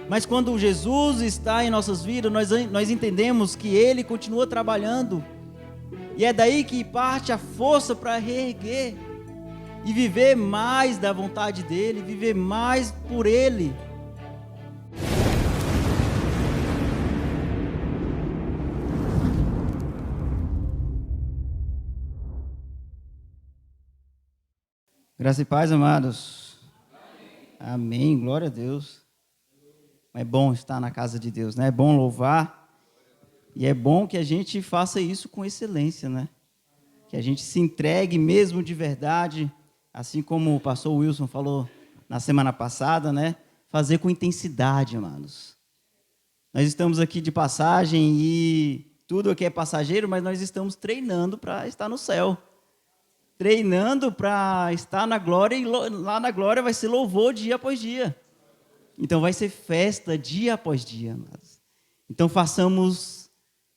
Mas quando Jesus está em nossas vidas, nós entendemos que Ele continua trabalhando. E é daí que parte a força para reerguer e viver mais da vontade dEle, viver mais por Ele. Graça e paz, amados. Amém, glória a Deus. É bom estar na casa de Deus, né? É bom louvar. E é bom que a gente faça isso com excelência, né? Que a gente se entregue mesmo de verdade, assim como o pastor Wilson falou na semana passada, né? Fazer com intensidade, amados. Nós estamos aqui de passagem e tudo aqui é passageiro, mas nós estamos treinando para estar no céu. Treinando para estar na glória, e lá na glória vai ser louvor dia após dia. Então vai ser festa dia após dia, amados. Então façamos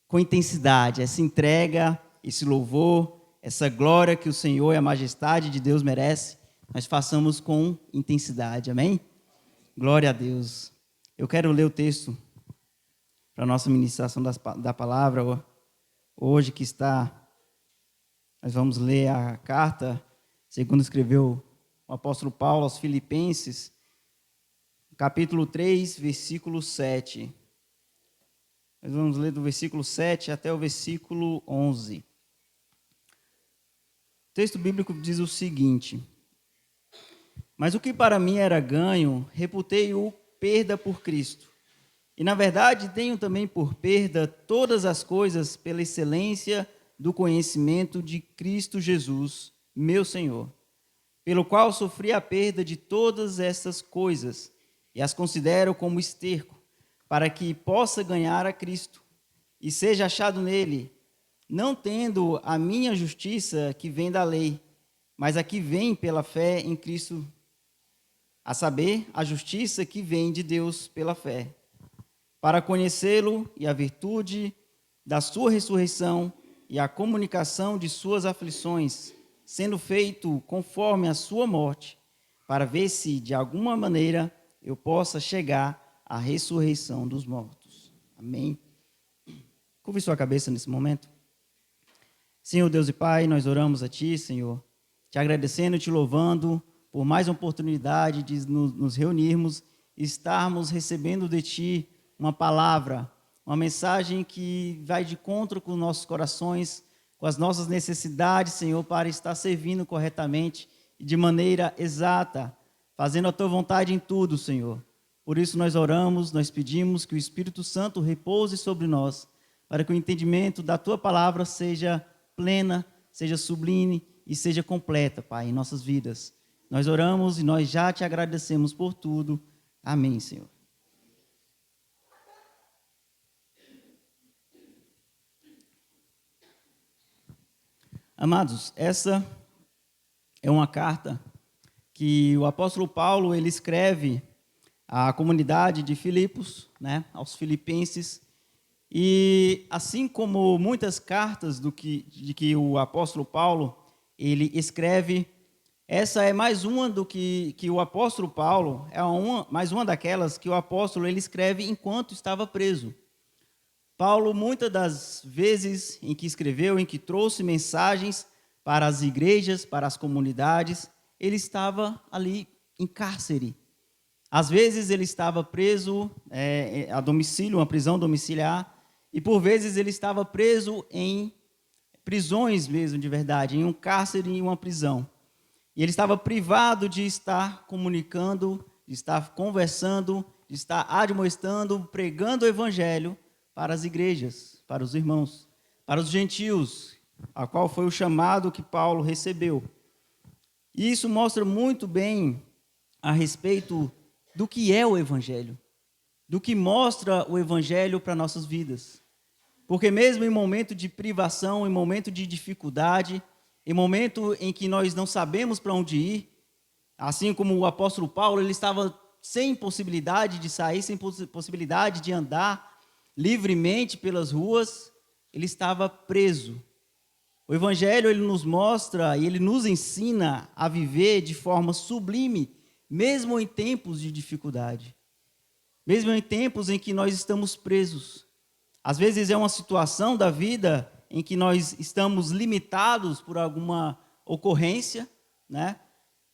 com intensidade essa entrega, esse louvor, essa glória que o Senhor e a majestade de Deus merece, nós façamos com intensidade, amém? Glória a Deus. Eu quero ler o texto para a nossa ministração da palavra hoje, que está... Nós vamos ler a carta, segundo escreveu o apóstolo Paulo aos Filipenses, capítulo 3, versículo 7. Nós vamos ler do versículo 7 até o versículo 11. O texto bíblico diz o seguinte: mas o que para mim era ganho, reputei-o perda por Cristo. E na verdade tenho também por perda todas as coisas pela excelência do conhecimento de Cristo Jesus, meu Senhor, pelo qual sofri a perda de todas essas coisas, e as considero como esterco, para que possa ganhar a Cristo, e seja achado nele, não tendo a minha justiça que vem da lei, mas a que vem pela fé em Cristo, a saber, a justiça que vem de Deus pela fé, para conhecê-lo e a virtude da sua ressurreição, e a comunicação de suas aflições, sendo feito conforme a sua morte, para ver se, de alguma maneira, eu possa chegar à ressurreição dos mortos. Amém? Curve sua cabeça nesse momento. Senhor Deus e Pai, nós oramos a Ti, Senhor, te agradecendo e te louvando por mais uma oportunidade de nos reunirmos e estarmos recebendo de Ti uma palavra, uma mensagem que vai de encontro com nossos corações, com as nossas necessidades, Senhor, para estar servindo corretamente e de maneira exata, fazendo a Tua vontade em tudo, Senhor. Por isso nós oramos, nós pedimos que o Espírito Santo repouse sobre nós, para que o entendimento da Tua palavra seja plena, seja sublime e seja completa, Pai, em nossas vidas. Nós oramos e nós já Te agradecemos por tudo. Amém, Senhor. Amados, essa é uma carta que o apóstolo Paulo ele escreve à comunidade de Filipos, né, aos filipenses, e assim como muitas cartas de que o apóstolo Paulo ele escreve, essa é mais uma do que o apóstolo Paulo, mais uma daquelas que o apóstolo ele escreve enquanto estava preso. Paulo, muitas das vezes em que escreveu, em que trouxe mensagens para as igrejas, para as comunidades, ele estava ali em cárcere. Às vezes ele estava preso a domicílio, uma prisão domiciliar, e por vezes ele estava preso em prisões mesmo de verdade, em um cárcere, em uma prisão. E ele estava privado de estar comunicando, de estar conversando, de estar admoestando, pregando o evangelho para as igrejas, para os irmãos, para os gentios, a qual foi o chamado que Paulo recebeu. E isso mostra muito bem a respeito do que é o evangelho, do que mostra o evangelho para nossas vidas. Porque mesmo em momento de privação, em momento de dificuldade, em momento em que nós não sabemos para onde ir, assim como o apóstolo Paulo, ele estava sem possibilidade de sair, sem possibilidade de andar livremente pelas ruas, ele estava preso. O evangelho ele nos mostra e ele nos ensina a viver de forma sublime, mesmo em tempos de dificuldade. mesmo em tempos em que nós estamos presos. Às vezes é uma situação da vida em que nós estamos limitados por alguma ocorrência, né,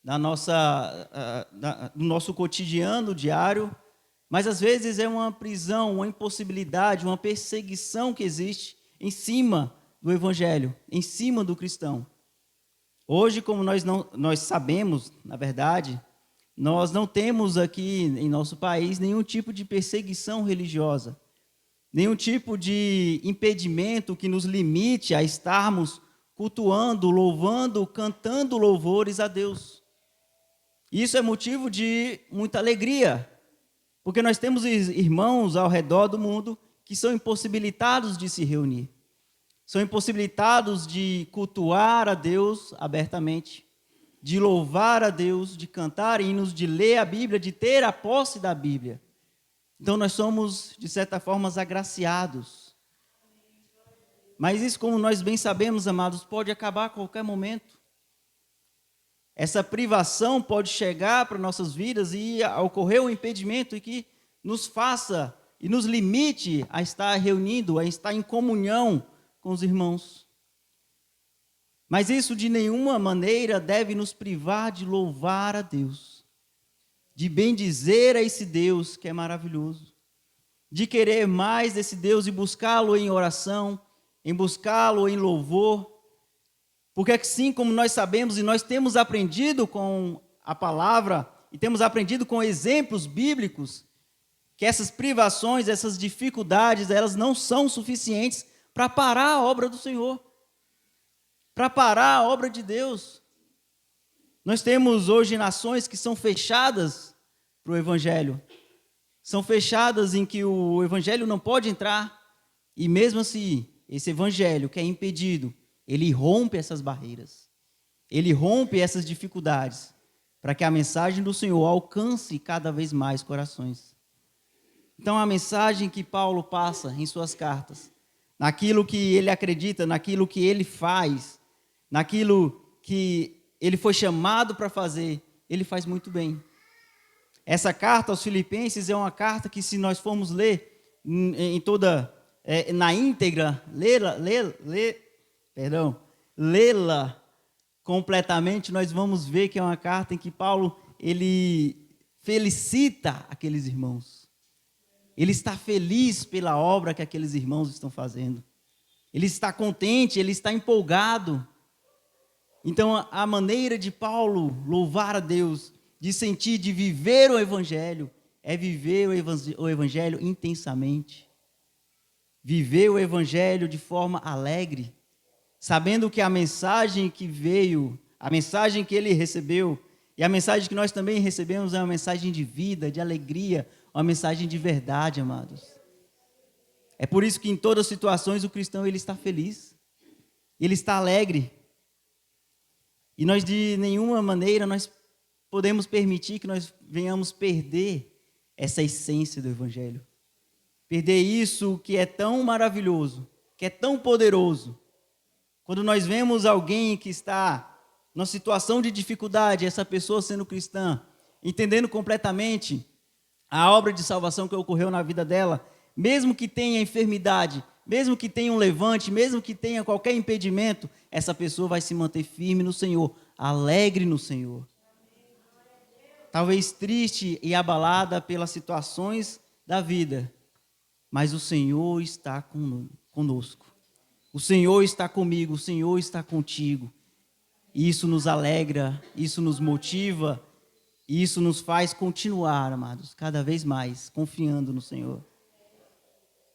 do nosso cotidiano diário, mas às vezes é uma prisão, uma impossibilidade, uma perseguição que existe em cima do evangelho, em cima do cristão. Hoje, como nós sabemos, na verdade, nós não temos aqui em nosso país nenhum tipo de perseguição religiosa, nenhum tipo de impedimento que nos limite a estarmos cultuando, louvando, cantando louvores a Deus. Isso é motivo de muita alegria, porque nós temos irmãos ao redor do mundo que são impossibilitados de se reunir, são impossibilitados de cultuar a Deus abertamente, de louvar a Deus, de cantar hinos, de ler a Bíblia, de ter a posse da Bíblia. Então nós somos, de certa forma, agraciados. Mas isso, como nós bem sabemos, amados, pode acabar a qualquer momento. Essa privação pode chegar para nossas vidas e ocorrer um impedimento que nos faça e nos limite a estar reunindo, a estar em comunhão com os irmãos. Mas isso de nenhuma maneira deve nos privar de louvar a Deus, de bendizer a esse Deus que é maravilhoso, de querer mais desse Deus e buscá-lo em oração, em buscá-lo em louvor, porque assim como nós sabemos e nós temos aprendido com a palavra e temos aprendido com exemplos bíblicos, que essas privações, essas dificuldades, elas não são suficientes para parar a obra do Senhor, para parar a obra de Deus. Nós temos hoje nações que são fechadas para o Evangelho, são fechadas em que o Evangelho não pode entrar, e mesmo assim, esse Evangelho que é impedido, ele rompe essas barreiras, ele rompe essas dificuldades, para que a mensagem do Senhor alcance cada vez mais corações. Então, a mensagem que Paulo passa em suas cartas, naquilo que ele acredita, naquilo que ele faz, naquilo que ele foi chamado para fazer, ele faz muito bem. Essa carta aos Filipenses é uma carta que, se nós formos ler na íntegra, lê-la completamente, nós vamos ver que é uma carta em que Paulo, ele felicita aqueles irmãos. Ele está feliz pela obra que aqueles irmãos estão fazendo. Ele está contente, ele está empolgado. Então, a maneira de Paulo louvar a Deus, de sentir, de viver o Evangelho, é viver o Evangelho intensamente. Viver o Evangelho de forma alegre, sabendo que a mensagem que veio, a mensagem que ele recebeu, e a mensagem que nós também recebemos é uma mensagem de vida, de alegria, uma mensagem de verdade, amados. É por isso que em todas as situações o cristão ele está feliz, ele está alegre. E nós de nenhuma maneira nós podemos permitir que nós venhamos perder essa essência do Evangelho. Perder isso que é tão maravilhoso, que é tão poderoso. Quando nós vemos alguém que está numa situação de dificuldade, essa pessoa sendo cristã, entendendo completamente a obra de salvação que ocorreu na vida dela, mesmo que tenha enfermidade, mesmo que tenha um levante, mesmo que tenha qualquer impedimento, essa pessoa vai se manter firme no Senhor, alegre no Senhor. Talvez triste e abalada pelas situações da vida, mas o Senhor está conosco. O Senhor está comigo, o Senhor está contigo. E isso nos alegra, isso nos motiva, e isso nos faz continuar, amados, cada vez mais, confiando no Senhor.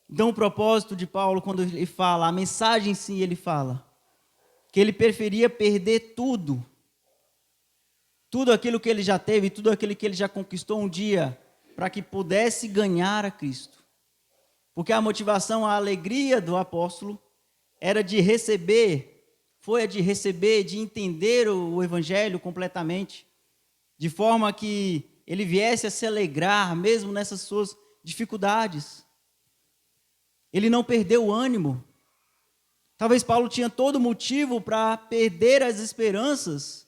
Então, o propósito de Paulo, quando ele fala, a mensagem em si, ele fala que ele preferia perder tudo aquilo que ele já teve, tudo aquilo que ele já conquistou um dia, para que pudesse ganhar a Cristo. Porque a motivação, a alegria do apóstolo era de receber, foi a de receber, de entender o Evangelho completamente, de forma que ele viesse a se alegrar, mesmo nessas suas dificuldades. Ele não perdeu o ânimo. Talvez Paulo tinha todo motivo para perder as esperanças,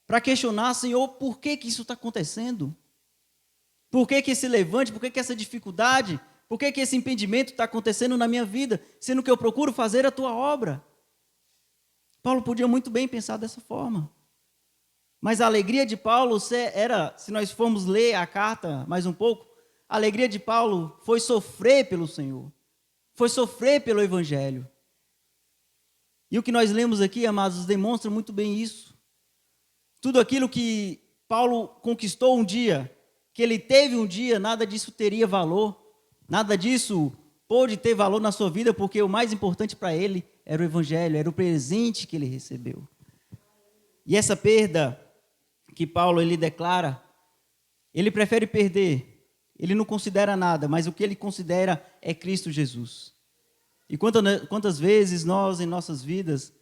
para questionar, Senhor, por que isso está acontecendo? Por que esse levante? Por que essa dificuldade? Por que esse impedimento está acontecendo na minha vida, sendo que eu procuro fazer a tua obra? Paulo podia muito bem pensar dessa forma. Mas a alegria de Paulo era, se nós formos ler a carta mais um pouco, a alegria de Paulo foi sofrer pelo Senhor, foi sofrer pelo Evangelho. E o que nós lemos aqui, amados, demonstra muito bem isso. Tudo aquilo que Paulo conquistou um dia, que ele teve um dia, nada disso teria valor, nada disso pôde ter valor na sua vida, porque o mais importante para ele era o Evangelho, era o presente que ele recebeu. E essa perda que Paulo ele declara, ele prefere perder, ele não considera nada, mas o que ele considera é Cristo Jesus. E quantas vezes nós, em nossas vidas,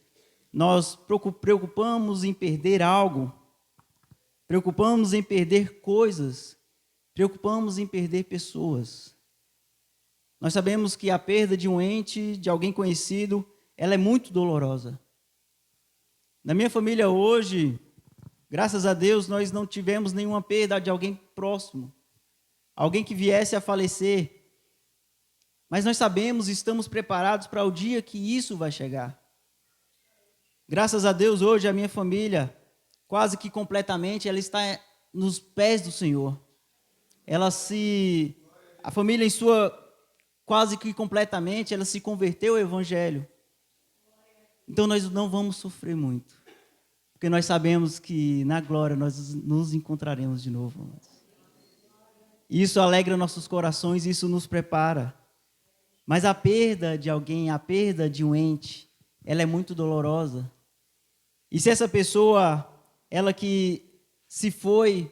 nós preocupamos em perder algo, preocupamos em perder coisas, preocupamos em perder pessoas. Nós sabemos que a perda de um ente, de alguém conhecido, ela é muito dolorosa. Na minha família hoje, graças a Deus, nós não tivemos nenhuma perda de alguém próximo, alguém que viesse a falecer. Mas nós sabemos e estamos preparados para o dia que isso vai chegar. Graças a Deus, hoje a minha família, quase que completamente, ela está nos pés do Senhor. A família em sua, quase que completamente, ela se converteu ao Evangelho. Então nós não vamos sofrer muito, porque nós sabemos que na glória nós nos encontraremos de novo. Isso alegra nossos corações, isso nos prepara. Mas a perda de alguém, a perda de um ente, ela é muito dolorosa. E se essa pessoa, ela que se foi,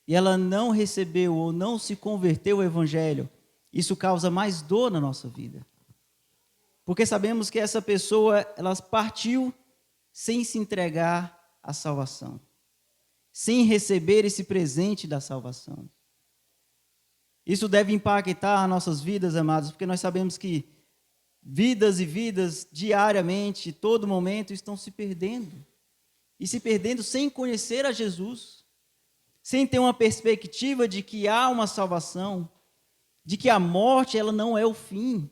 e ela não recebeu ou não se converteu ao Evangelho, isso causa mais dor na nossa vida. Porque sabemos que essa pessoa, ela partiu sem se entregar à salvação, sem receber esse presente da salvação. Isso deve impactar as nossas vidas, amados, porque nós sabemos que vidas e vidas, diariamente, todo momento, estão se perdendo. E se perdendo sem conhecer a Jesus, sem ter uma perspectiva de que há uma salvação, de que a morte ela não é o fim,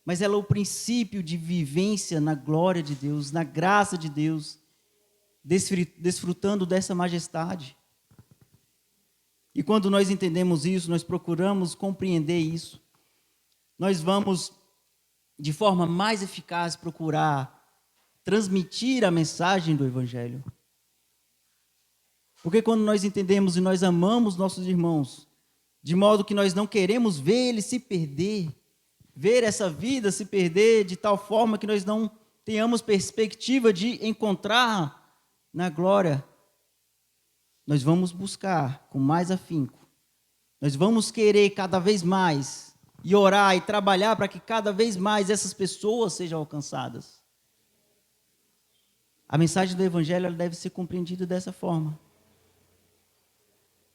mas ela é o princípio de vivência na glória de Deus, na graça de Deus, desfrutando dessa majestade. E quando nós entendemos isso, nós procuramos compreender isso, nós vamos, de forma mais eficaz, procurar transmitir a mensagem do Evangelho. Porque quando nós entendemos e nós amamos nossos irmãos, de modo que nós não queremos ver eles se perder, ver essa vida se perder de tal forma que nós não tenhamos perspectiva de encontrar na glória, nós vamos buscar com mais afinco, nós vamos querer cada vez mais e orar e trabalhar para que cada vez mais essas pessoas sejam alcançadas. A mensagem do Evangelho ela deve ser compreendida dessa forma.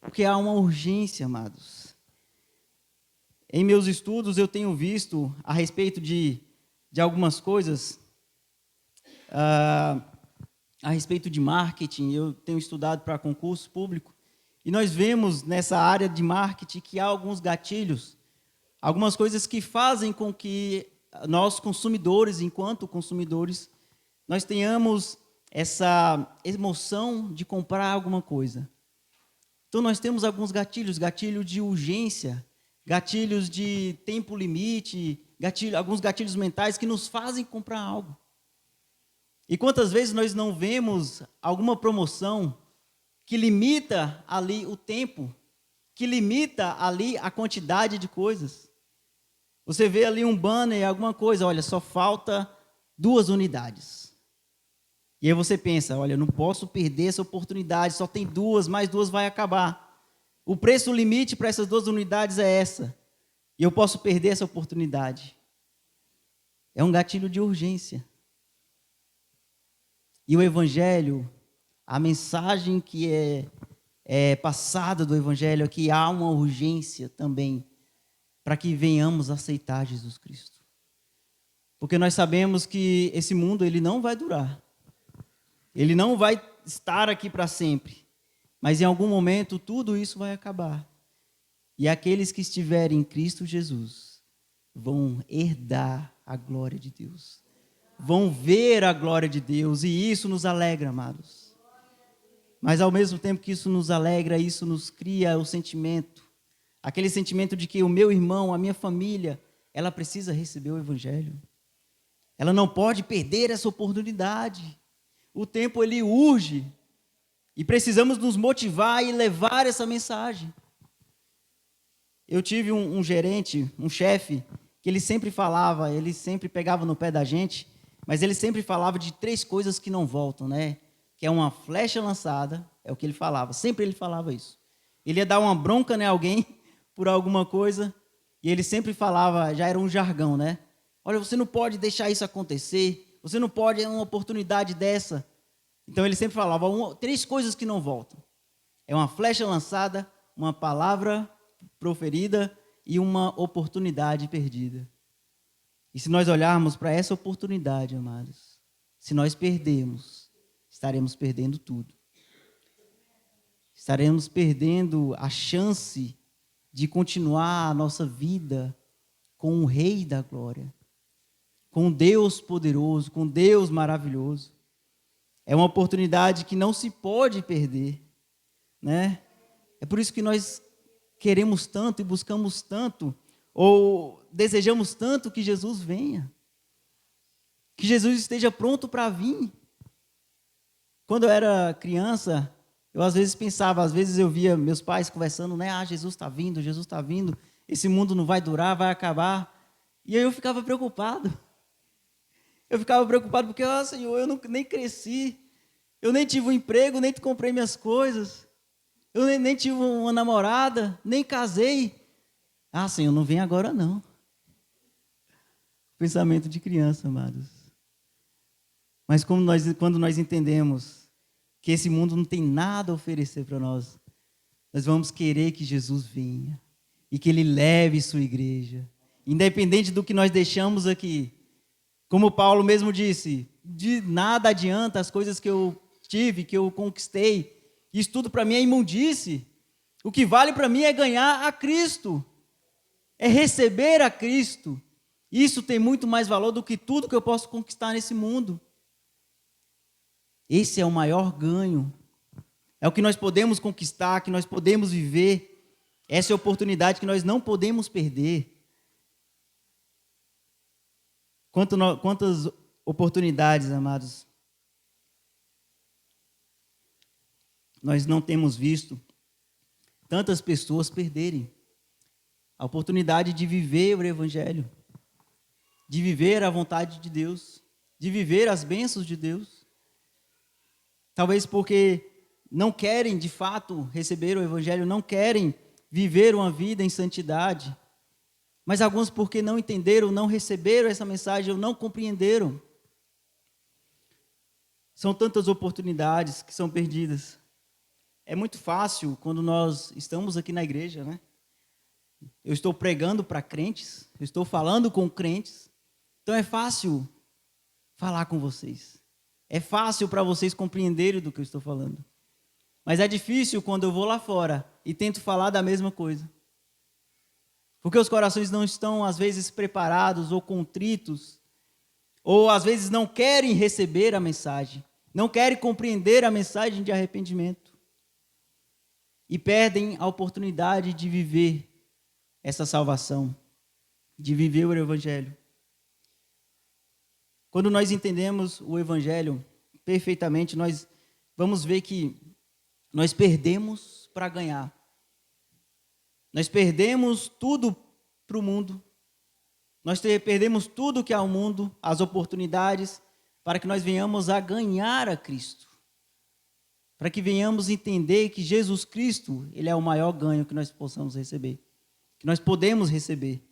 Porque há uma urgência, amados. Em meus estudos eu tenho visto a respeito de algumas coisas, a respeito de marketing, eu tenho estudado para concurso público, e nós vemos nessa área de marketing que há alguns gatilhos, algumas coisas que fazem com que nós consumidores, enquanto consumidores, nós tenhamos essa emoção de comprar alguma coisa. Então nós temos alguns gatilhos, gatilho de urgência, gatilhos de tempo limite, alguns gatilhos mentais que nos fazem comprar algo. E quantas vezes nós não vemos alguma promoção que limita ali o tempo, que limita ali a quantidade de coisas. Você vê ali um banner, alguma coisa, olha, só falta 2 unidades. E aí você pensa, olha, eu não posso perder essa oportunidade, só tem 2, mais 2 vai acabar. O preço limite para essas 2 unidades é essa. E eu posso perder essa oportunidade. É um gatilho de urgência. E o Evangelho, a mensagem que é passada do Evangelho é que há uma urgência também para que venhamos aceitar Jesus Cristo. Porque nós sabemos que esse mundo ele não vai durar. Ele não vai estar aqui para sempre. Mas em algum momento tudo isso vai acabar. E aqueles que estiverem em Cristo Jesus vão herdar a glória de Deus. Vão ver a glória de Deus, e isso nos alegra, amados. Mas ao mesmo tempo que isso nos alegra, isso nos cria o sentimento, aquele sentimento de que o meu irmão, a minha família, ela precisa receber o Evangelho. Ela não pode perder essa oportunidade. O tempo, ele urge. E precisamos nos motivar e levar essa mensagem. Eu tive um gerente, um chefe, que ele sempre falava, ele sempre pegava no pé da gente, mas ele sempre falava de 3 coisas que não voltam, né? Que é uma flecha lançada, é o que ele falava, sempre ele falava isso. Ele ia dar uma bronca em alguém por alguma coisa, e ele sempre falava, já era um jargão, né? Olha, você não pode deixar isso acontecer, você não pode, é uma oportunidade dessa. Então ele sempre falava 3 coisas que não voltam. É uma flecha lançada, uma palavra proferida e uma oportunidade perdida. E se nós olharmos para essa oportunidade, amados, se nós perdermos, estaremos perdendo tudo. Estaremos perdendo a chance de continuar a nossa vida com o Rei da Glória, com Deus poderoso, com Deus maravilhoso. É uma oportunidade que não se pode perder, né? É por isso que nós queremos tanto e buscamos tanto, ou desejamos tanto que Jesus venha, que Jesus esteja pronto para vir. Quando eu era criança, eu às vezes pensava, às vezes eu via meus pais conversando, né? Jesus está vindo, esse mundo não vai durar, vai acabar. E aí eu ficava preocupado. Eu ficava preocupado porque, Senhor, eu nem cresci, eu nem tive um emprego, nem comprei minhas coisas, eu nem tive uma namorada, nem casei. Senhor, não vem agora não. Pensamento de criança, amados. Mas quando nós entendemos que esse mundo não tem nada a oferecer para nós, nós vamos querer que Jesus venha e que Ele leve sua igreja, independente do que nós deixamos aqui. Como Paulo mesmo disse, de nada adianta as coisas que eu tive, que eu conquistei. Isso tudo para mim é imundície. O que vale para mim é ganhar a Cristo, é receber a Cristo. Isso tem muito mais valor do que tudo que eu posso conquistar nesse mundo. Esse é o maior ganho. É o que nós podemos conquistar, que nós podemos viver. Essa é a oportunidade que nós não podemos perder. Quantas oportunidades, amados, nós não temos visto tantas pessoas perderem a oportunidade de viver o Evangelho, de viver a vontade de Deus, de viver as bênçãos de Deus. Talvez porque não querem, de fato, receber o Evangelho, não querem viver uma vida em santidade, mas alguns porque não entenderam, não receberam essa mensagem, ou não compreenderam. São tantas oportunidades que são perdidas. É muito fácil quando nós estamos aqui na igreja, né? Eu estou pregando para crentes, eu estou falando com crentes, então é fácil falar com vocês. É fácil para vocês compreenderem do que eu estou falando. Mas é difícil quando eu vou lá fora e tento falar da mesma coisa. Porque os corações não estão, às vezes, preparados ou contritos, ou às vezes não querem receber a mensagem, não querem compreender a mensagem de arrependimento. E perdem a oportunidade de viver essa salvação, de viver o Evangelho. Quando nós entendemos o Evangelho perfeitamente, nós vamos ver que nós perdemos para ganhar. Nós perdemos tudo para o mundo. Nós perdemos tudo que há ao mundo, as oportunidades, para que nós venhamos a ganhar a Cristo. Para que venhamos entender que Jesus Cristo, Ele é o maior ganho que nós possamos receber, que nós podemos receber.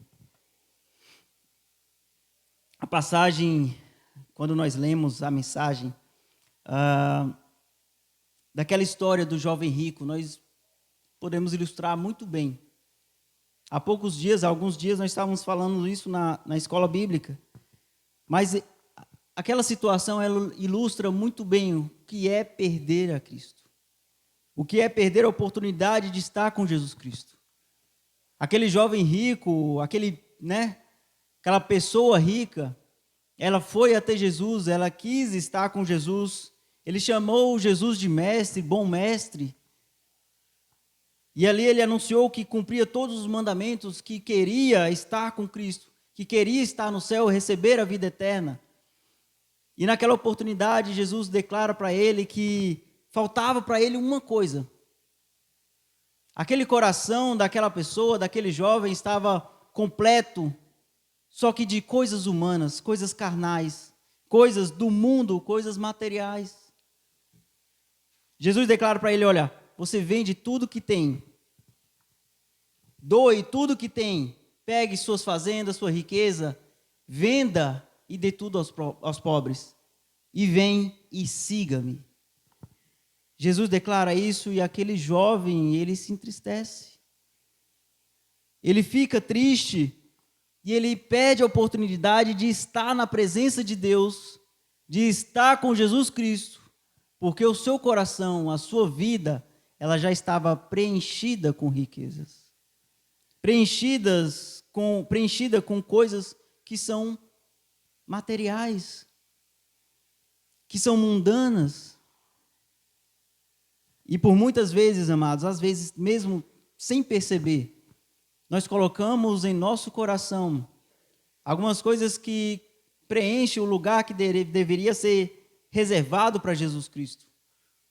A passagem, quando nós lemos a mensagem daquela história do jovem rico, nós podemos ilustrar muito bem. Há alguns dias, nós estávamos falando isso na escola bíblica, mas aquela situação ela ilustra muito bem o que é perder a Cristo. o que é perder a oportunidade de estar com Jesus Cristo. Aquele jovem rico, aquela pessoa rica, ela foi até Jesus, ela quis estar com Jesus, ele chamou Jesus de mestre, bom mestre, e ali ele anunciou que cumpria todos os mandamentos, que queria estar com Cristo, que queria estar no céu, receber a vida eterna. E naquela oportunidade, Jesus declara para ele que faltava para ele uma coisa. Aquele coração daquela pessoa, daquele jovem, estava completo, só que de coisas humanas, coisas carnais, coisas do mundo, coisas materiais. Jesus declara para ele, olha, você vende tudo que tem, doe tudo que tem, pegue suas fazendas, sua riqueza, venda e dê tudo aos pobres, e vem e siga-me. Jesus declara isso e aquele jovem, ele se entristece. Ele fica triste e ele pede a oportunidade de estar na presença de Deus, de estar com Jesus Cristo, porque o seu coração, a sua vida, ela já estava preenchida com riquezas, preenchida com coisas que são materiais, que são mundanas. E por muitas vezes, amados, às vezes mesmo sem perceber, nós colocamos em nosso coração algumas coisas que preenchem o lugar que deveria ser reservado para Jesus Cristo.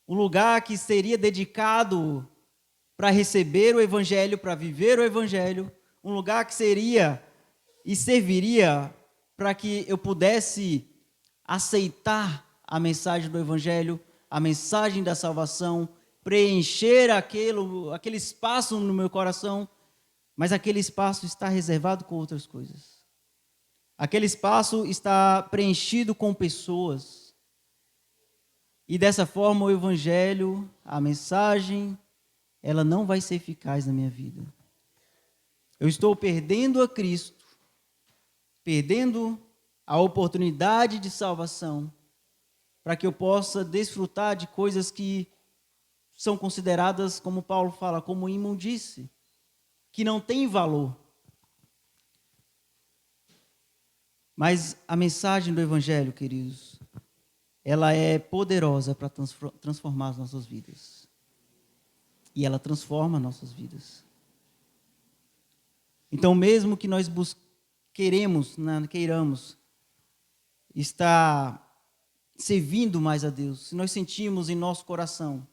Um lugar que seria dedicado para receber o Evangelho, para viver o Evangelho. Um lugar que seria e serviria para que eu pudesse aceitar a mensagem do Evangelho, a mensagem da salvação, preencher aquele espaço no meu coração, mas aquele espaço está reservado com outras coisas. Aquele espaço está preenchido com pessoas. E dessa forma o Evangelho, a mensagem, ela não vai ser eficaz na minha vida. Eu estou perdendo a Cristo, perdendo a oportunidade de salvação, para que eu possa desfrutar de coisas que são consideradas, como Paulo fala, como imundície, que não tem valor. Mas a mensagem do Evangelho, queridos, ela é poderosa para transformar as nossas vidas. E ela transforma nossas vidas. Então, mesmo que nós queiramos estar servindo mais a Deus, se nós sentimos em nosso coração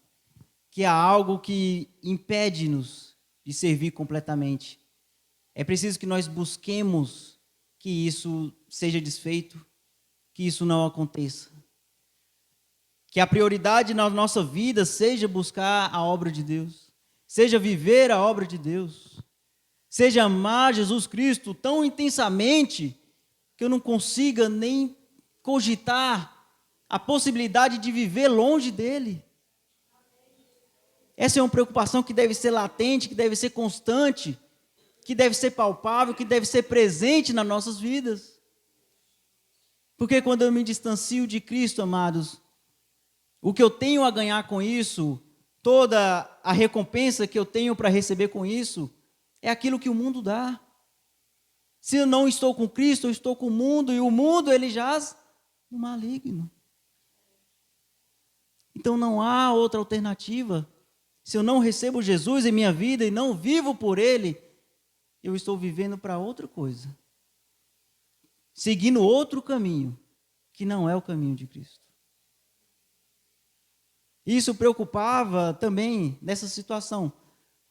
que há algo que impede-nos de servir completamente, é preciso que nós busquemos que isso seja desfeito, que isso não aconteça. Que a prioridade na nossa vida seja buscar a obra de Deus, seja viver a obra de Deus, seja amar Jesus Cristo tão intensamente que eu não consiga nem cogitar a possibilidade de viver longe dele. Essa é uma preocupação que deve ser latente, que deve ser constante, que deve ser palpável, que deve ser presente nas nossas vidas. Porque quando eu me distancio de Cristo, amados, o que eu tenho a ganhar com isso, toda a recompensa que eu tenho para receber com isso, é aquilo que o mundo dá. Se eu não estou com Cristo, eu estou com o mundo, e o mundo, ele jaz no maligno. Então não há outra alternativa. Se eu não recebo Jesus em minha vida e não vivo por Ele, eu estou vivendo para outra coisa. Seguindo outro caminho, que não é o caminho de Cristo. Isso preocupava também nessa situação.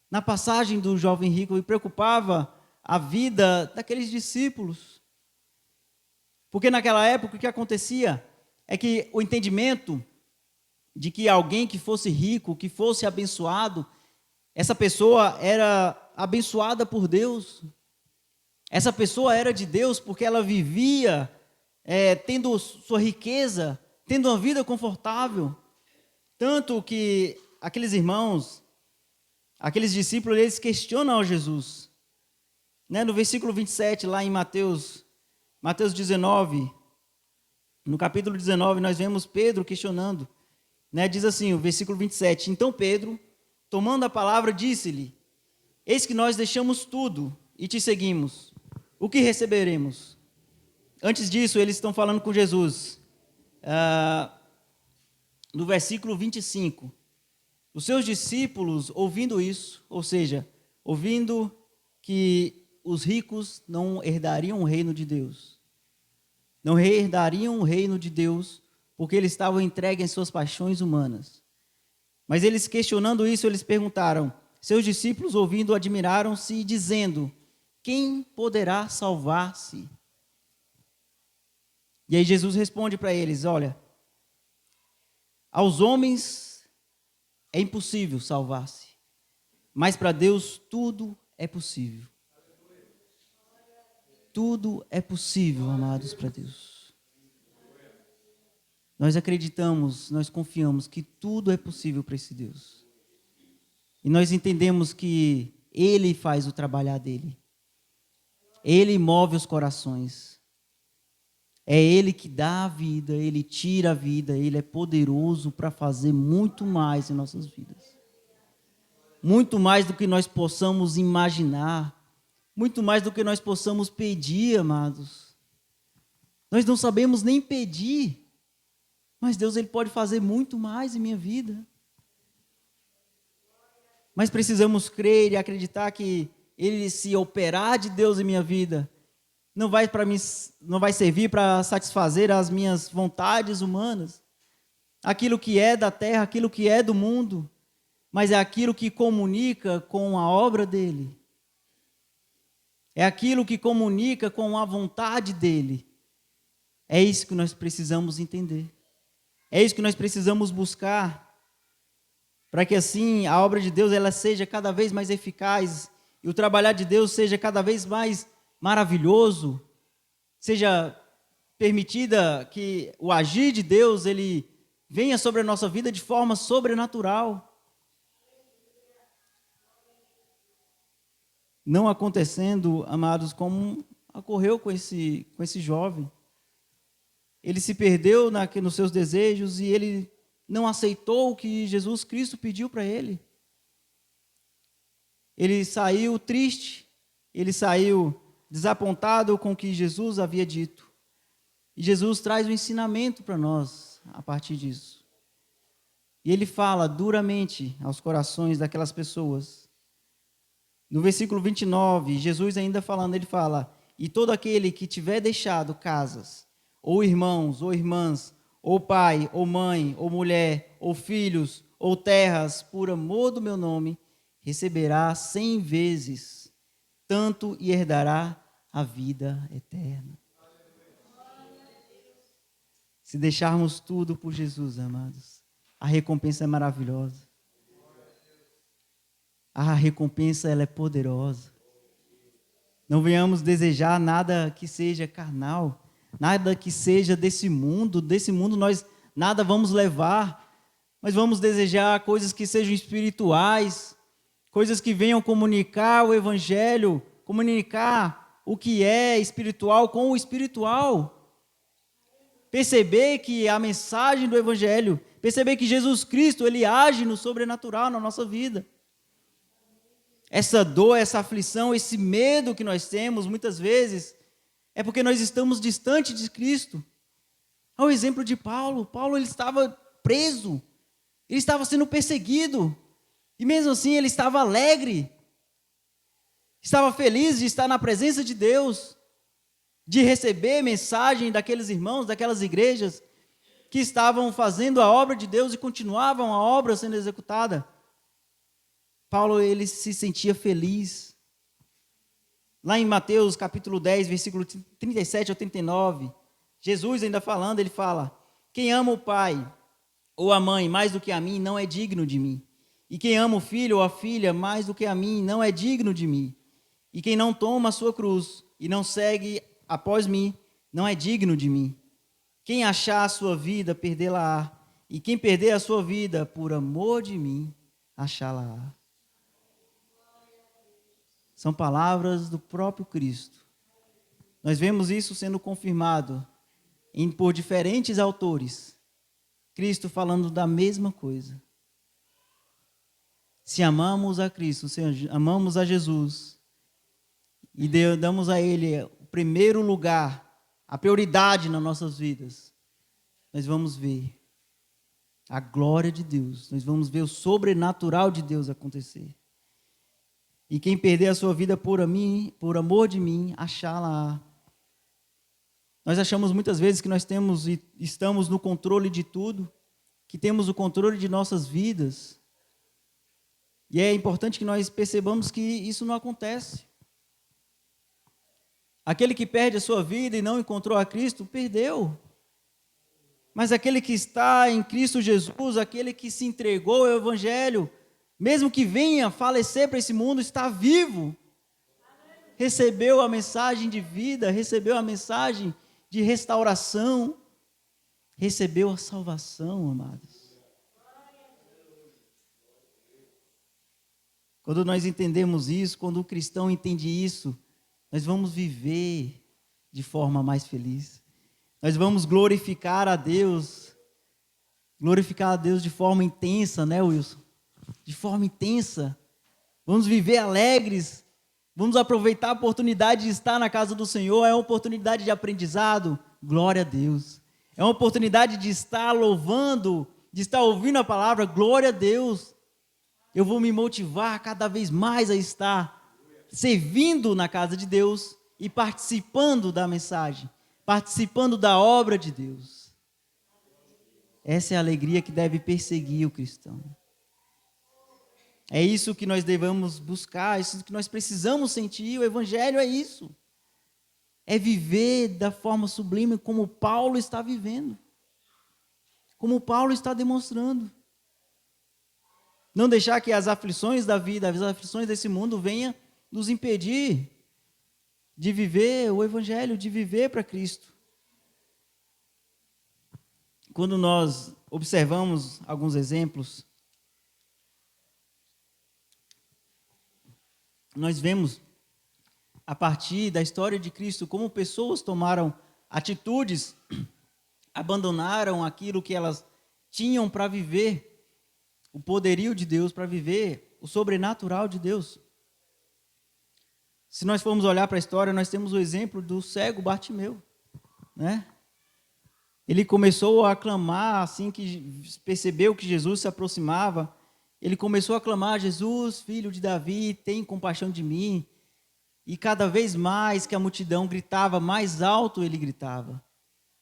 Na passagem do jovem rico, preocupava a vida daqueles discípulos. Porque naquela época o que acontecia é que o entendimento de que alguém que fosse rico, que fosse abençoado, essa pessoa era abençoada por Deus. Essa pessoa era de Deus porque ela vivia tendo sua riqueza, tendo uma vida confortável. Tanto que aqueles irmãos, aqueles discípulos, eles questionam a Jesus. No versículo 27, lá em Mateus 19, no capítulo 19, nós vemos Pedro questionando. Diz assim, o versículo 27, então Pedro, tomando a palavra, disse-lhe: eis que nós deixamos tudo e te seguimos. O que receberemos? Antes disso, eles estão falando com Jesus. No versículo 25. Os seus discípulos, ouvindo isso, ou seja, ouvindo que os ricos não herdariam o reino de Deus, não herdariam o reino de Deus, porque eles estavam entregues em suas paixões humanas. Mas eles, questionando isso, eles perguntaram, seus discípulos, ouvindo, admiraram-se, dizendo: quem poderá salvar-se? E aí Jesus responde para eles: olha, aos homens é impossível salvar-se, mas para Deus tudo é possível. Tudo é possível, amados, para Deus. Nós acreditamos, nós confiamos que tudo é possível para esse Deus. E nós entendemos que Ele faz o trabalhar dele. Ele move os corações. É Ele que dá a vida, Ele tira a vida, Ele é poderoso para fazer muito mais em nossas vidas. Muito mais do que nós possamos imaginar, muito mais do que nós possamos pedir, amados. Nós não sabemos nem pedir, mas Deus, Ele pode fazer muito mais em minha vida. Mas precisamos crer e acreditar que Ele, se operar de Deus em minha vida, não vai servir para satisfazer as minhas vontades humanas, aquilo que é da terra, aquilo que é do mundo, mas é aquilo que comunica com a obra dele. É aquilo que comunica com a vontade dele. É isso que nós precisamos entender. É isso que nós precisamos buscar, para que assim a obra de Deus ela seja cada vez mais eficaz e o trabalhar de Deus seja cada vez mais maravilhoso, seja permitida que o agir de Deus ele venha sobre a nossa vida de forma sobrenatural. Não acontecendo, amados, como ocorreu com esse jovem. Ele se perdeu nos seus desejos e ele não aceitou o que Jesus Cristo pediu para ele. Ele saiu triste, ele saiu desapontado com o que Jesus havia dito. E Jesus traz um ensinamento para nós a partir disso. E ele fala duramente aos corações daquelas pessoas. No versículo 29, Jesus ainda falando, ele fala: e todo aquele que tiver deixado casas, ou irmãos, ou irmãs, ou pai, ou mãe, ou mulher, ou filhos, ou terras, por amor do meu nome, receberá 100 vezes, tanto e herdará a vida eterna. Se deixarmos tudo por Jesus, amados, a recompensa é maravilhosa. A recompensa ela é poderosa. Não venhamos desejar nada que seja carnal, nada que seja desse mundo nós nada vamos levar, mas vamos desejar coisas que sejam espirituais, coisas que venham comunicar o evangelho, comunicar o que é espiritual com o espiritual. Perceber que a mensagem do evangelho, perceber que Jesus Cristo, ele age no sobrenatural na nossa vida. Essa dor, essa aflição, esse medo que nós temos, muitas vezes, é porque nós estamos distante de Cristo. Ao exemplo de Paulo. Paulo ele estava preso, ele estava sendo perseguido, e mesmo assim ele estava alegre, estava feliz de estar na presença de Deus, de receber mensagem daqueles irmãos, daquelas igrejas, que estavam fazendo a obra de Deus e continuavam a obra sendo executada. Paulo, ele se sentia feliz. Lá em Mateus, capítulo 10, versículo 37 ao 39, Jesus ainda falando, ele fala: quem ama o pai ou a mãe mais do que a mim, não é digno de mim. E quem ama o filho ou a filha mais do que a mim, não é digno de mim. E quem não toma a sua cruz e não segue após mim, não é digno de mim. Quem achar a sua vida, perdê-la-á. E quem perder a sua vida, por amor de mim, achá-la-á. São palavras do próprio Cristo. Nós vemos isso sendo confirmado por diferentes autores. Cristo falando da mesma coisa. Se amamos a Cristo, se amamos a Jesus e damos a Ele o primeiro lugar, a prioridade nas nossas vidas, nós vamos ver a glória de Deus, nós vamos ver o sobrenatural de Deus acontecer. E quem perder a sua vida por amor de mim, achá-la. Nós achamos muitas vezes que nós temos e estamos no controle de tudo, que temos o controle de nossas vidas. E é importante que nós percebamos que isso não acontece. Aquele que perde a sua vida e não encontrou a Cristo, perdeu. Mas aquele que está em Cristo Jesus, aquele que se entregou ao Evangelho, mesmo que venha falecer para esse mundo, está vivo. Recebeu a mensagem de vida, recebeu a mensagem de restauração, recebeu a salvação, amados. Quando nós entendemos isso, quando o cristão entende isso, nós vamos viver de forma mais feliz. Nós vamos glorificar a Deus de forma intensa, né, Wilson? De forma intensa. Vamos viver alegres, vamos aproveitar a oportunidade de estar na casa do Senhor, é uma oportunidade de aprendizado, glória a Deus. É uma oportunidade de estar louvando, de estar ouvindo a palavra, glória a Deus. Eu vou me motivar cada vez mais a estar servindo na casa de Deus e participando da mensagem, participando da obra de Deus. Essa é a alegria que deve perseguir o cristão. É isso que nós devemos buscar, é isso que nós precisamos sentir. O Evangelho é isso. É viver da forma sublime como Paulo está vivendo. Como Paulo está demonstrando. Não deixar que as aflições da vida, as aflições desse mundo venham nos impedir de viver o Evangelho, de viver para Cristo. Quando nós observamos alguns exemplos, nós vemos, a partir da história de Cristo, como pessoas tomaram atitudes, abandonaram aquilo que elas tinham para viver, o poderio de Deus, para viver o sobrenatural de Deus. Se nós formos olhar para a história, nós temos o exemplo do cego Bartimeu, né? Ele começou a clamar, assim que percebeu que Jesus se aproximava, ele começou a clamar: Jesus, filho de Davi, tem compaixão de mim. E cada vez mais que a multidão gritava, mais alto ele gritava,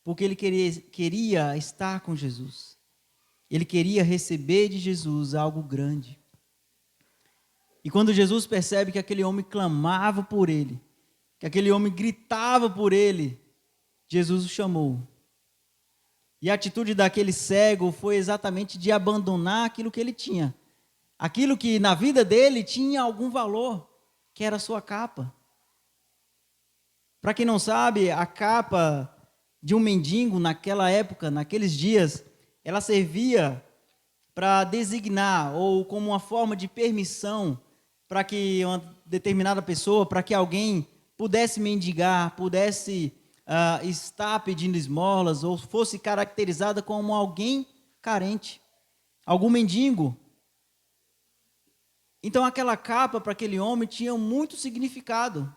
porque ele queria estar com Jesus. Ele queria receber de Jesus algo grande. E quando Jesus percebe que aquele homem clamava por ele, que aquele homem gritava por ele, Jesus o chamou. E a atitude daquele cego foi exatamente de abandonar aquilo que ele tinha. Aquilo que na vida dele tinha algum valor, que era a sua capa. Para quem não sabe, a capa de um mendigo naquela época, naqueles dias, ela servia para designar ou como uma forma de permissão para que uma determinada pessoa, para que alguém pudesse mendigar, pudesse estar pedindo esmolas ou fosse caracterizada como alguém carente, algum mendigo. Então aquela capa para aquele homem tinha muito significado.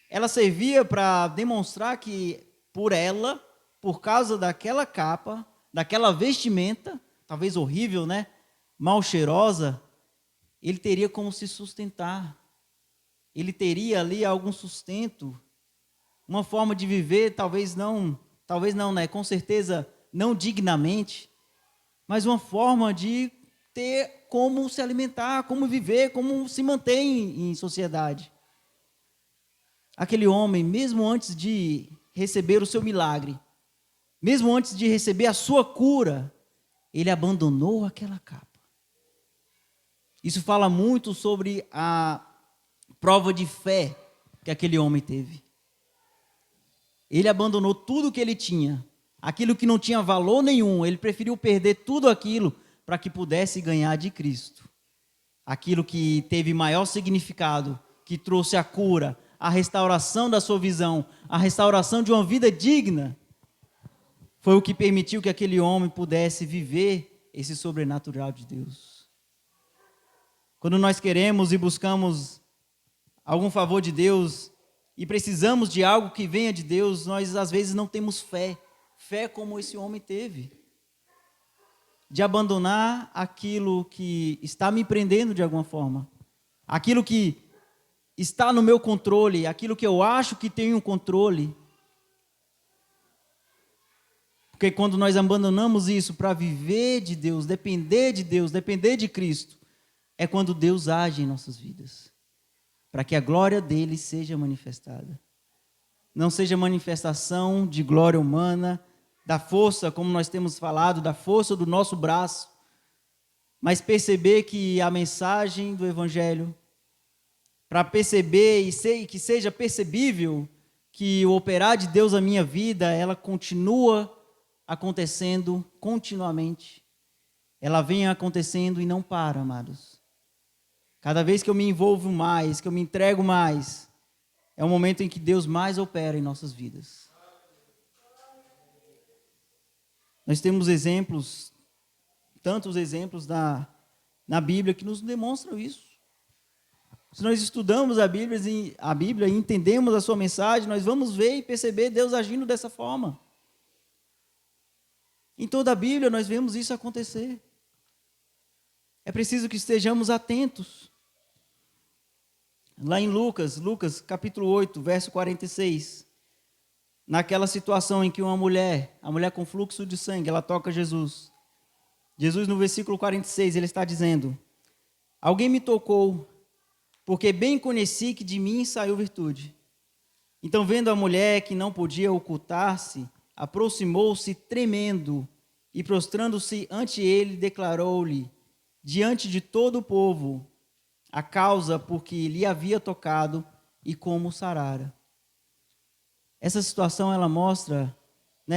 Ela servia para demonstrar que por causa daquela capa, daquela vestimenta, talvez horrível, né? Mal cheirosa, ele teria como se sustentar. Ele teria ali algum sustento, uma forma de viver, talvez não, né? Com certeza não dignamente, mas uma forma de ter como se alimentar, como viver, como se manter em sociedade. Aquele homem, mesmo antes de receber o seu milagre, mesmo antes de receber a sua cura, ele abandonou aquela capa. Isso fala muito sobre a prova de fé que aquele homem teve. Ele abandonou tudo que ele tinha, aquilo que não tinha valor nenhum, ele preferiu perder tudo aquilo para que pudesse ganhar de Cristo. Aquilo que teve maior significado, que trouxe a cura, a restauração da sua visão, a restauração de uma vida digna, foi o que permitiu que aquele homem pudesse viver esse sobrenatural de Deus. Quando nós queremos e buscamos algum favor de Deus e precisamos de algo que venha de Deus, nós às vezes não temos fé. Fé como esse homem teve. De abandonar aquilo que está me prendendo de alguma forma. Aquilo que está no meu controle, aquilo que eu acho que tenho controle. Porque quando nós abandonamos isso para viver de Deus, depender de Cristo, é quando Deus age em nossas vidas. Para que a glória dele seja manifestada. Não seja manifestação de glória humana, da força, como nós temos falado, da força do nosso braço, mas perceber que a mensagem do Evangelho, para perceber e que seja percebível que o operar de Deus na minha vida, ela continua acontecendo continuamente. Ela vem acontecendo e não para, amados. Cada vez que eu me envolvo mais, que eu me entrego mais, é o momento em que Deus mais opera em nossas vidas. Nós temos exemplos, tantos exemplos na Bíblia que nos demonstram isso. Se nós estudamos a Bíblia e entendemos a sua mensagem, nós vamos ver e perceber Deus agindo dessa forma. Em toda a Bíblia nós vemos isso acontecer. É preciso que estejamos atentos. Lá em Lucas capítulo 8, verso 46, naquela situação em que a mulher com fluxo de sangue, ela toca Jesus. Jesus, no versículo 46, ele está dizendo: alguém me tocou, porque bem conheci que de mim saiu virtude. Então, vendo a mulher que não podia ocultar-se, aproximou-se tremendo e, prostrando-se ante ele, declarou-lhe, diante de todo o povo, a causa por que lhe havia tocado e como sarara. Essa situação, ela mostra,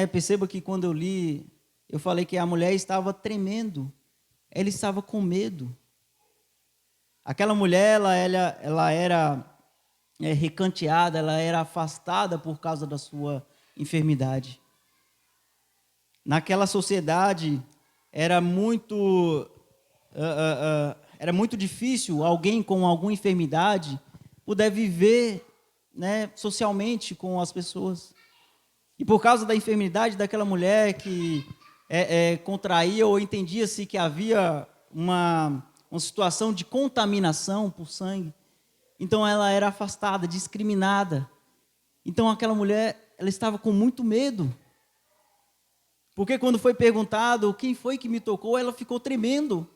perceba que quando eu li, eu falei que a mulher estava tremendo, ela estava com medo. Aquela mulher, ela era recanteada, ela era afastada por causa da sua enfermidade. Naquela sociedade, era muito difícil alguém com alguma enfermidade poder viver, socialmente com as pessoas. E por causa da enfermidade daquela mulher que contraía ou entendia-se que havia uma situação de contaminação por sangue, então ela era afastada, discriminada. Então aquela mulher, ela estava com muito medo. Porque quando foi perguntado quem foi que me tocou, ela ficou tremendo.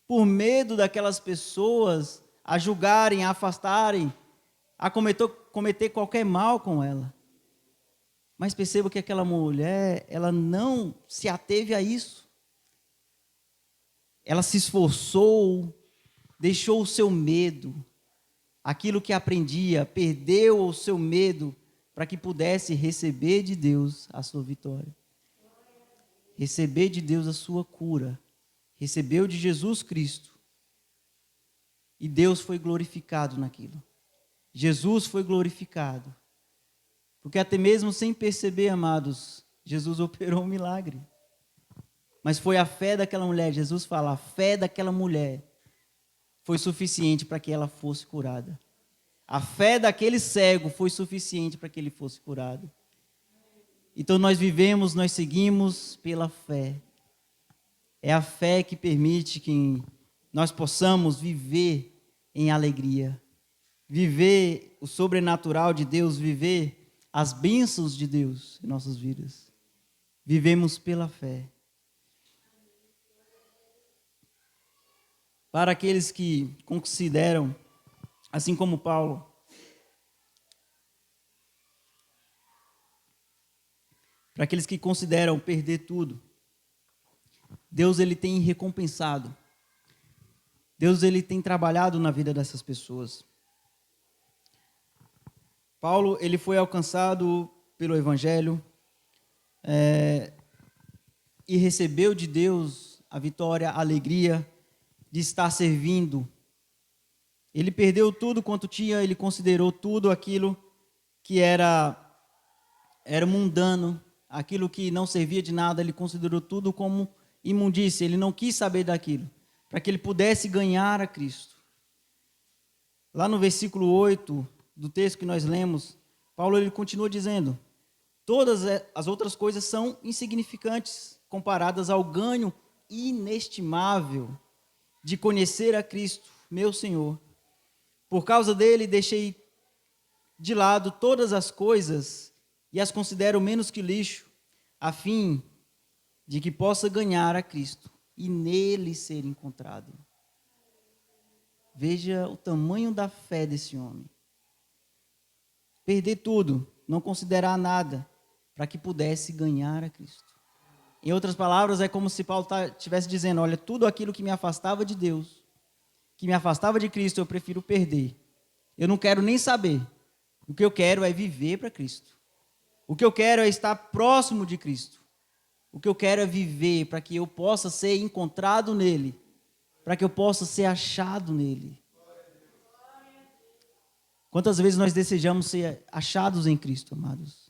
Por medo daquelas pessoas a julgarem, a afastarem, a cometer qualquer mal com ela. Mas perceba que aquela mulher, ela não se ateve a isso. Ela se esforçou, deixou o seu medo, aquilo que aprendia, perdeu o seu medo para que pudesse receber de Deus a sua vitória. Receber de Deus a sua cura. Recebeu de Jesus Cristo. E Deus foi glorificado naquilo. Jesus foi glorificado. Porque até mesmo sem perceber, amados, Jesus operou um milagre. Mas foi a fé daquela mulher, Jesus fala, a fé daquela mulher foi suficiente para que ela fosse curada. A fé daquele cego foi suficiente para que ele fosse curado. Então nós vivemos, nós seguimos pela fé. É a fé que permite que nós possamos viver em alegria. Viver o sobrenatural de Deus, viver as bênçãos de Deus em nossas vidas. Vivemos pela fé. Para aqueles que consideram, assim como Paulo, para aqueles que consideram perder tudo, Deus, ele tem recompensado. Deus, ele tem trabalhado na vida dessas pessoas. Paulo, ele foi alcançado pelo Evangelho e recebeu de Deus a vitória, a alegria de estar servindo. Ele perdeu tudo quanto tinha, ele considerou tudo aquilo que era mundano, aquilo que não servia de nada, ele considerou tudo como imundícia, ele não quis saber daquilo. para que ele pudesse ganhar a Cristo. Lá no versículo 8 do texto que nós lemos, Paulo ele continua dizendo: todas as outras coisas são insignificantes comparadas ao ganho inestimável de conhecer a Cristo, meu Senhor. Por causa dele, deixei de lado todas as coisas e as considero menos que lixo, a fim de que possa ganhar a Cristo e nele ser encontrado. Veja o tamanho da fé desse homem. Perder tudo, não considerar nada, para que pudesse ganhar a Cristo. Em outras palavras, é como se Paulo estivesse dizendo: olha, tudo aquilo que me afastava de Deus, que me afastava de Cristo, eu prefiro perder. Eu não quero nem saber. O que eu quero é viver para Cristo. O que eu quero é estar próximo de Cristo. O que eu quero é viver para que eu possa ser encontrado nele, para que eu possa ser achado nele. Quantas vezes nós desejamos ser achados em Cristo, amados?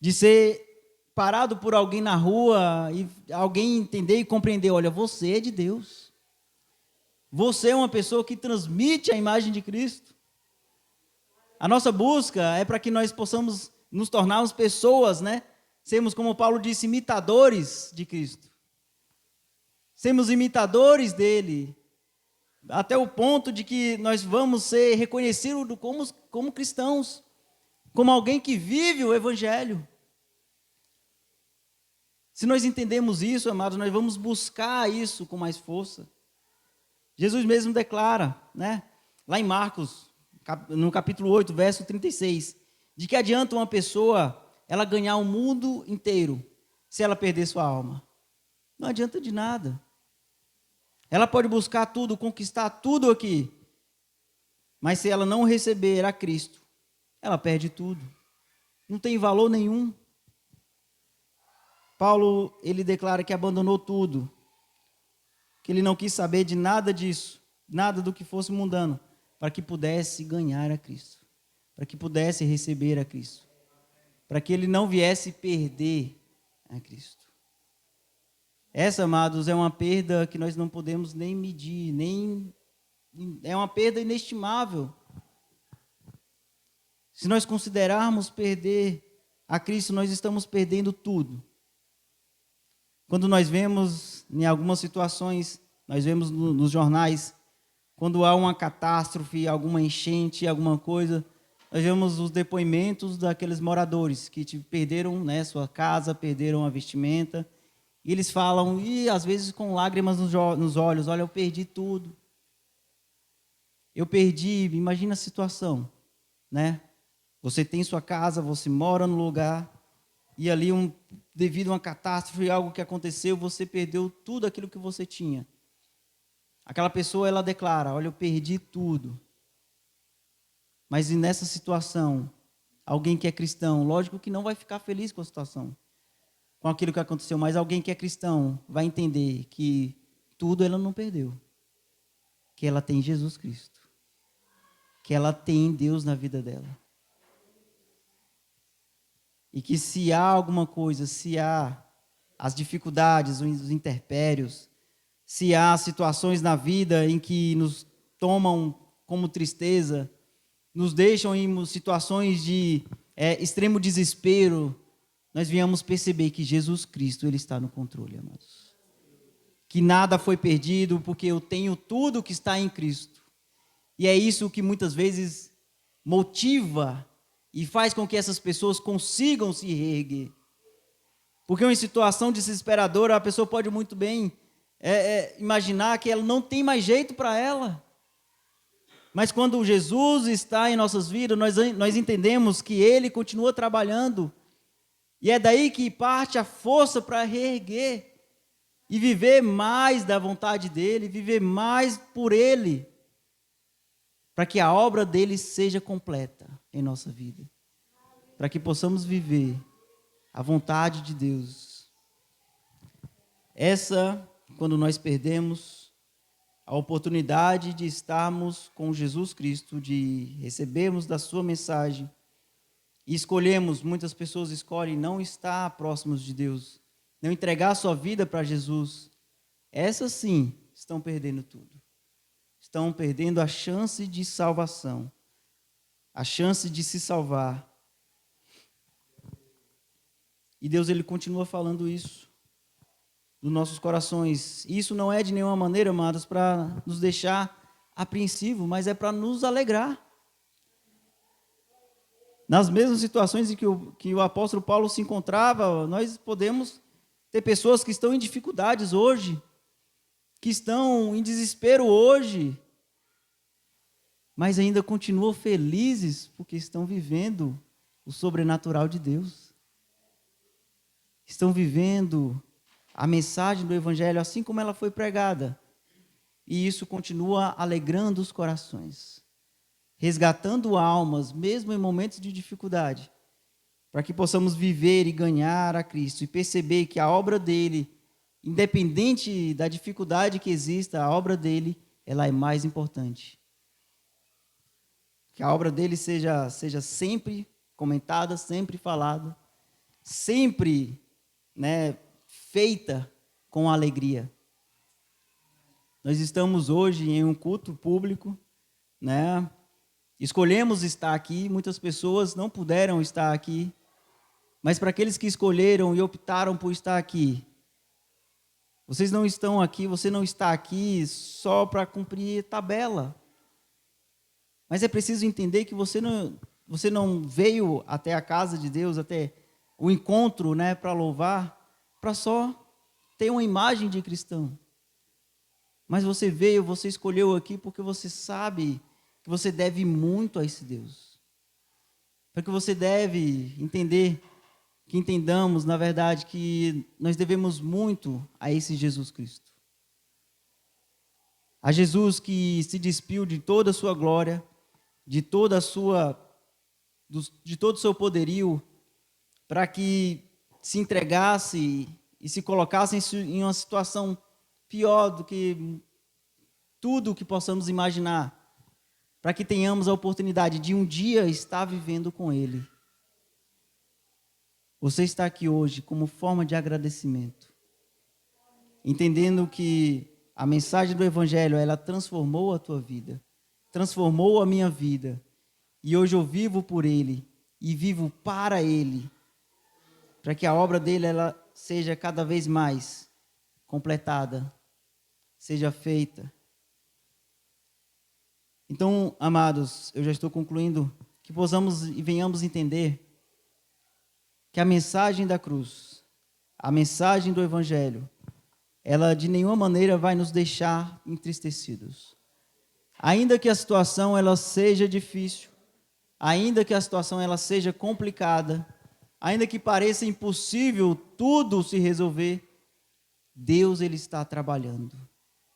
De ser parado por alguém na rua e alguém entender e compreender: olha, você é de Deus. Você é uma pessoa que transmite a imagem de Cristo. A nossa busca é para que nós possamos nos tornarmos pessoas, né? Sermos, como Paulo disse, imitadores de Cristo. Sermos imitadores dele, até o ponto de que nós vamos ser reconhecidos como cristãos, como alguém que vive o Evangelho. Se nós entendemos isso, amados, nós vamos buscar isso com mais força. Jesus mesmo declara, né, lá em Marcos, no capítulo 8, verso 36, de que adianta uma pessoa ela ganhar o mundo inteiro se ela perder sua alma? Não adianta de nada. Ela pode buscar tudo, conquistar tudo aqui, mas se ela não receber a Cristo, ela perde tudo. Não tem valor nenhum. Paulo, ele declara que abandonou tudo, que ele não quis saber de nada disso, nada do que fosse mundano, para que pudesse ganhar a Cristo, para que pudesse receber a Cristo, para que ele não viesse perder a Cristo. Essa, amados, é uma perda que nós não podemos nem medir, é uma perda inestimável. Se nós considerarmos perder a Cristo, nós estamos perdendo tudo. Quando nós vemos, em algumas situações, nós vemos nos jornais, quando há uma catástrofe, alguma enchente, alguma coisa, nós vemos os depoimentos daqueles moradores que perderam, né, sua casa, perderam a vestimenta, e eles falam, e às vezes com lágrimas nos olhos: olha, eu perdi tudo. Eu perdi, imagina a situação, né? Você tem sua casa, você mora no lugar, e ali, devido a uma catástrofe, algo que aconteceu, você perdeu tudo aquilo que você tinha. Aquela pessoa, ela declara: olha, eu perdi tudo. Mas e nessa situação, alguém que é cristão, lógico que não vai ficar feliz com a situação, com aquilo que aconteceu, mas alguém que é cristão vai entender que tudo ela não perdeu, que ela tem Jesus Cristo, que ela tem Deus na vida dela. E que se há alguma coisa, se há as dificuldades, os intempéries, se há situações na vida em que nos tomam como tristeza, nos deixam em situações de extremo desespero, nós viemos perceber que Jesus Cristo, Ele está no controle, amados. Que nada foi perdido, porque eu tenho tudo que está em Cristo. E é isso que muitas vezes motiva e faz com que essas pessoas consigam se reerguer. Porque em situação desesperadora, a pessoa pode muito bem imaginar que ela não tem mais jeito para ela. Mas quando Jesus está em nossas vidas, nós entendemos que Ele continua trabalhando. E é daí que parte a força para reerguer e viver mais da vontade dEle, viver mais por Ele, para que a obra dEle seja completa em nossa vida, para que possamos viver a vontade de Deus. Essa, quando nós perdemos a oportunidade de estarmos com Jesus Cristo, de recebermos da sua mensagem, e escolhemos, muitas pessoas escolhem não estar próximos de Deus, não entregar a sua vida para Jesus. essas sim estão perdendo tudo. Estão perdendo a chance de salvação, a chance de se salvar. E Deus, Ele continua falando isso nos nossos corações. Isso não é de nenhuma maneira, amados, para nos deixar apreensivos, mas é para nos alegrar. Nas mesmas situações em que o apóstolo Paulo se encontrava, nós podemos ter pessoas que estão em dificuldades hoje, que estão em desespero hoje, mas ainda continuam felizes porque estão vivendo o sobrenatural de Deus. Estão vivendo a mensagem do Evangelho assim como ela foi pregada. E isso continua alegrando os corações, resgatando almas, mesmo em momentos de dificuldade, para que possamos viver e ganhar a Cristo e perceber que a obra dele, independente da dificuldade que exista, a obra dele, ela é mais importante. Que a obra dele seja sempre comentada, sempre falada, sempre, feita com alegria. Nós estamos hoje em um culto público, escolhemos estar aqui, muitas pessoas não puderam estar aqui, mas para aqueles que escolheram e optaram por estar aqui, vocês não estão aqui, você não está aqui só para cumprir tabela. Mas é preciso entender que você não veio até a casa de Deus, até o encontro, para louvar, para só ter uma imagem de cristão. Mas você veio, você escolheu aqui porque você sabe que você deve muito a esse Deus. Porque você deve entender, que entendamos, na verdade, que nós devemos muito a esse Jesus Cristo. A Jesus que se despiu de toda a sua glória, de todo o seu poderio, para que se entregasse e se colocasse em uma situação pior do que tudo o que possamos imaginar, para que tenhamos a oportunidade de um dia estar vivendo com Ele. Você está aqui hoje como forma de agradecimento, entendendo que a mensagem do Evangelho, ela transformou a tua vida, transformou a minha vida, e hoje eu vivo por Ele, e vivo para Ele, para que a obra dele ela seja cada vez mais completada, seja feita. Então, amados, eu já estou concluindo, que possamos e venhamos entender que a mensagem da cruz, a mensagem do Evangelho, ela de nenhuma maneira vai nos deixar entristecidos. Ainda que a situação ela seja difícil, ainda que a situação ela seja complicada, ainda que pareça impossível tudo se resolver, Deus ele está trabalhando.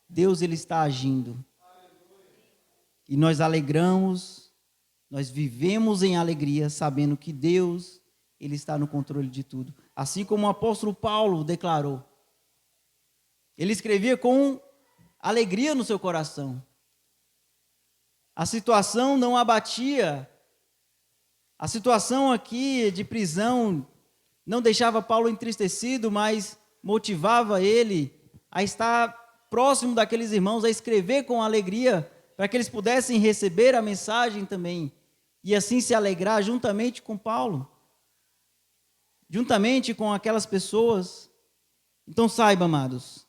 Deus ele está agindo. E nós alegramos, nós vivemos em alegria, sabendo que Deus ele está no controle de tudo. Assim como o apóstolo Paulo declarou. Ele escrevia com alegria no seu coração. A situação não abatia. A situação aqui de prisão não deixava Paulo entristecido, mas motivava ele a estar próximo daqueles irmãos, a escrever com alegria, para que eles pudessem receber a mensagem também, e assim se alegrar juntamente com Paulo, juntamente com aquelas pessoas. Então saiba, amados,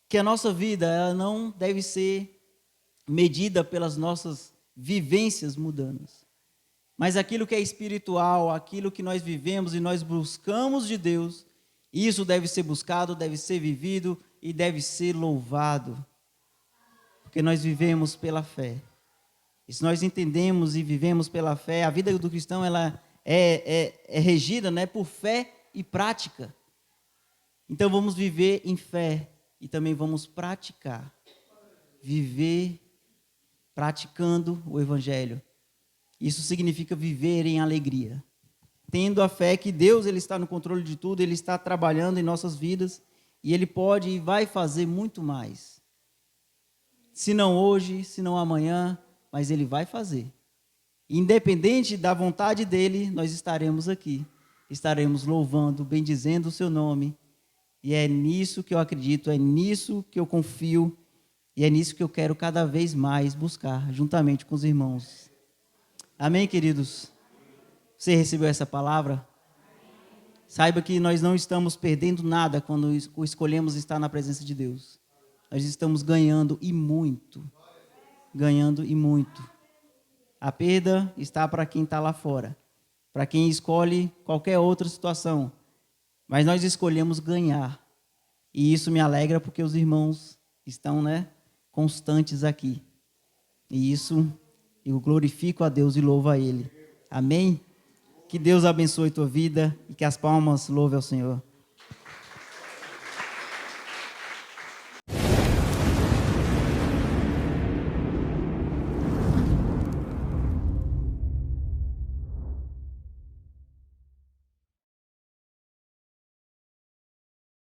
que a nossa vida ela não deve ser medida pelas nossas vivências mundanas, mas aquilo que é espiritual, aquilo que nós vivemos e nós buscamos de Deus, isso deve ser buscado, deve ser vivido e deve ser louvado, porque nós vivemos pela fé. E se nós entendemos e vivemos pela fé, a vida do cristão ela é regida, por fé e prática. Então vamos viver em fé e também vamos praticar, viver praticando o Evangelho. Isso significa viver em alegria, tendo a fé que Deus ele está no controle de tudo, Ele está trabalhando em nossas vidas e Ele pode e vai fazer muito mais. Se não hoje, se não amanhã, mas Ele vai fazer. Independente da vontade dEle, nós estaremos aqui, estaremos louvando, bendizendo o Seu nome E é nisso que eu acredito, é nisso que eu confio e é nisso que eu quero cada vez mais buscar, juntamente com os irmãos. Amém, queridos? Você recebeu essa palavra? Saiba que nós não estamos perdendo nada quando escolhemos estar na presença de Deus. Nós estamos ganhando e muito. Ganhando e muito. A perda está para quem está lá fora, para quem escolhe qualquer outra situação. Mas nós escolhemos ganhar. E isso me alegra porque os irmãos estão, constantes aqui. E isso eu glorifico a Deus e louvo a Ele. Amém? Que Deus abençoe tua vida e que as palmas louvem ao Senhor.